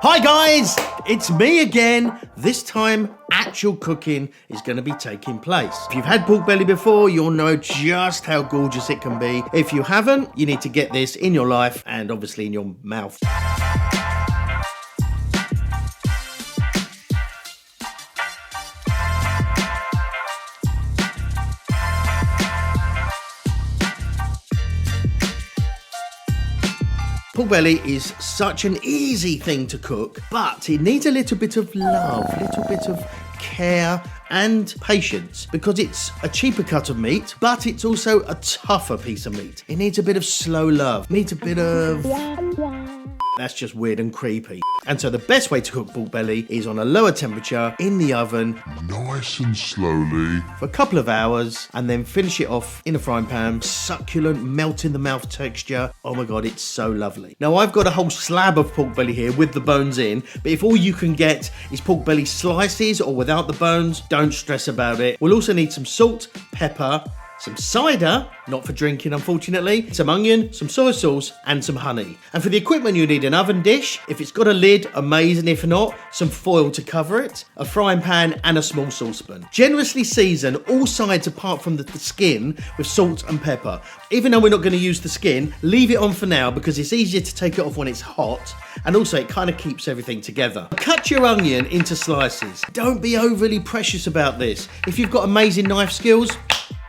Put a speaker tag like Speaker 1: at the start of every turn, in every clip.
Speaker 1: Hi guys, it's me again. This time, actual cooking is going to be taking place. If you've had pork belly before, you'll know just how gorgeous it can be. If you haven't, you need to get this in your life and obviously in your mouth. Pork belly is such an easy thing to cook, but it needs a little bit of love, a little bit of care and patience, because it's a cheaper cut of meat, but it's also a tougher piece of meat. It needs a bit of slow love, needs a bit of... That's just weird and creepy. And so the best way to cook pork belly is on a lower temperature in the oven,
Speaker 2: nice and slowly,
Speaker 1: for a couple of hours, and then finish it off in a frying pan. Succulent, melt in the mouth texture. Oh my God, it's so lovely. Now I've got a whole slab of pork belly here with the bones in, but if all you can get is pork belly slices or without the bones, don't stress about it. We'll also need some salt, pepper, some cider, not for drinking unfortunately, some onion, some soy sauce and some honey. And for the equipment you need an oven dish. If it's got a lid, amazing. If not, some foil to cover it, a frying pan and a small saucepan. Generously season all sides apart from the skin with salt and pepper. Even though we're not going to use the skin, leave it on for now because it's easier to take it off when it's hot, and also it kind of keeps everything together. Cut your onion into slices. Don't be overly precious about this. If you've got amazing knife skills,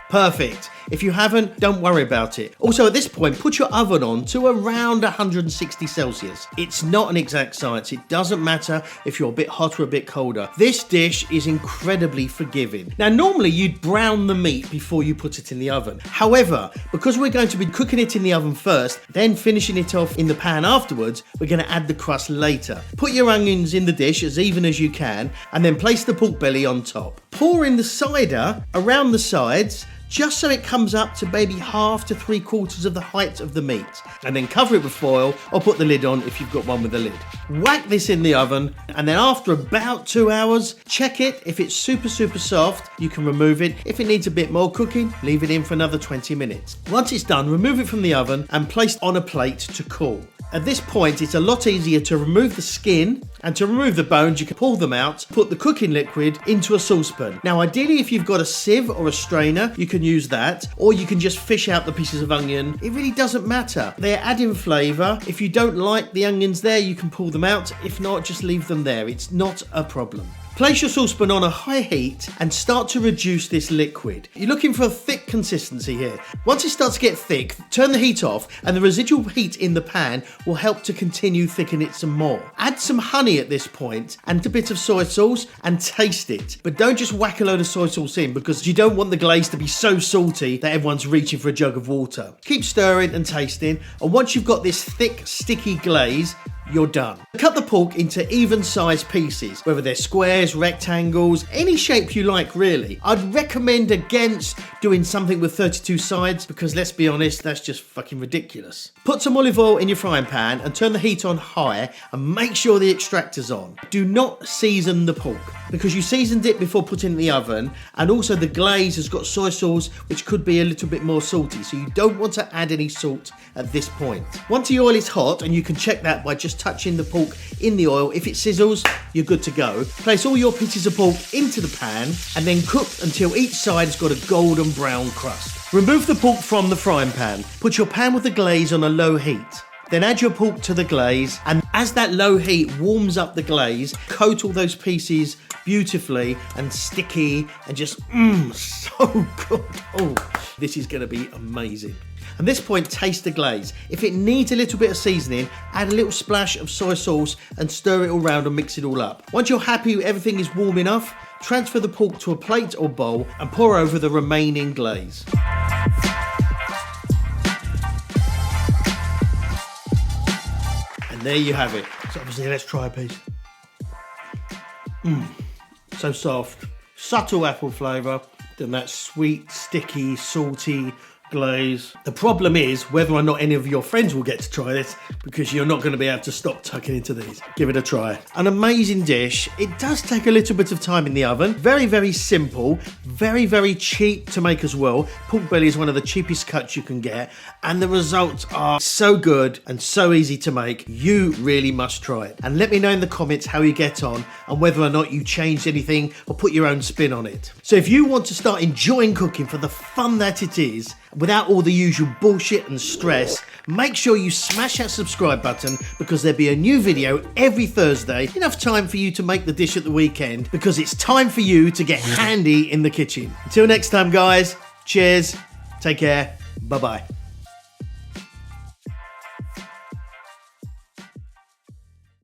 Speaker 1: perfect. If you haven't, don't worry about it. Also, at this point, put your oven on to around 160 Celsius. It's not an exact science. It doesn't matter if you're a bit hot or a bit colder. This dish is incredibly forgiving. Now, normally you'd brown the meat before you put it in the oven. However, because we're going to be cooking it in the oven first, then finishing it off in the pan afterwards, we're going to add the crust later. Put your onions in the dish as even as you can, and then place the pork belly on top. Pour in the cider around the sides, just so it comes up to maybe 1/2 to 3/4 of the height of the meat. And then cover it with foil or put the lid on if you've got one with a lid. Whack this in the oven, and then after about 2 hours, check it. If it's super soft, you can remove it. If it needs a bit more cooking, leave it in for another 20 minutes. Once it's done, remove it from the oven and place it on a plate to cool. At this point, it's a lot easier to remove the skin, and to remove the bones, you can pull them out, put the cooking liquid into a saucepan. Now, ideally, if you've got a sieve or a strainer, you can use that, or you can just fish out the pieces of onion. It really doesn't matter. They're adding flavour. If you don't like the onions there, you can pull them out. If not, just leave them there. It's not a problem. Place your saucepan on a high heat and start to reduce this liquid. You're looking for a thick consistency here. Once it starts to get thick, turn the heat off, and the residual heat in the pan will help to continue thicken it some more. Add some honey at this point and a bit of soy sauce and taste it. But don't just whack a load of soy sauce in, because you don't want the glaze to be so salty that everyone's reaching for a jug of water. Keep stirring and tasting, and once you've got this thick, sticky glaze, you're done. Cut the pork into even sized pieces, whether they're squares, rectangles, any shape you like really. I'd recommend against doing something with 32 sides, because let's be honest, that's just fucking ridiculous. Put some olive oil in your frying pan and turn the heat on high and make sure the extractor's on. Do not season the pork, because you seasoned it before putting it in the oven, and also the glaze has got soy sauce which could be a little bit more salty, so you don't want to add any salt at this point. Once the oil is hot, and you can check that by just touching the pork in the oil, if it sizzles, you're good to go. Place all your pieces of pork into the pan and then cook until each side has got a golden brown crust. Remove the pork from the frying pan. Put your pan with the glaze on a low heat. Then add your pork to the glaze, and as that low heat warms up the glaze, coat all those pieces beautifully and sticky and just so good. Oh, this is going to be amazing. At this point, taste the glaze. If it needs a little bit of seasoning, add a little splash of soy sauce and stir it all around and mix it all up. Once you're happy everything is warm enough, transfer the pork to a plate or bowl and pour over the remaining glaze. And there you have it. So obviously, let's try a piece. So soft. Subtle apple flavour, then that sweet, sticky, salty glaze. The problem is whether or not any of your friends will get to try this, because you're not going to be able to stop tucking into these. Give it a try. An amazing dish. It does take a little bit of time in the oven. Very, very simple. Very, very cheap to make as well. Pork belly is one of the cheapest cuts you can get, and the results are so good and so easy to make. You really must try it. And let me know in the comments how you get on and whether or not you changed anything or put your own spin on it. So if you want to start enjoying cooking for the fun that it is, without all the usual bullshit and stress, make sure you smash that subscribe button, because there'll be a new video every Thursday. Enough time for you to make the dish at the weekend, because it's time for you to get handy in the kitchen. Until next time, guys, cheers, take care, bye-bye.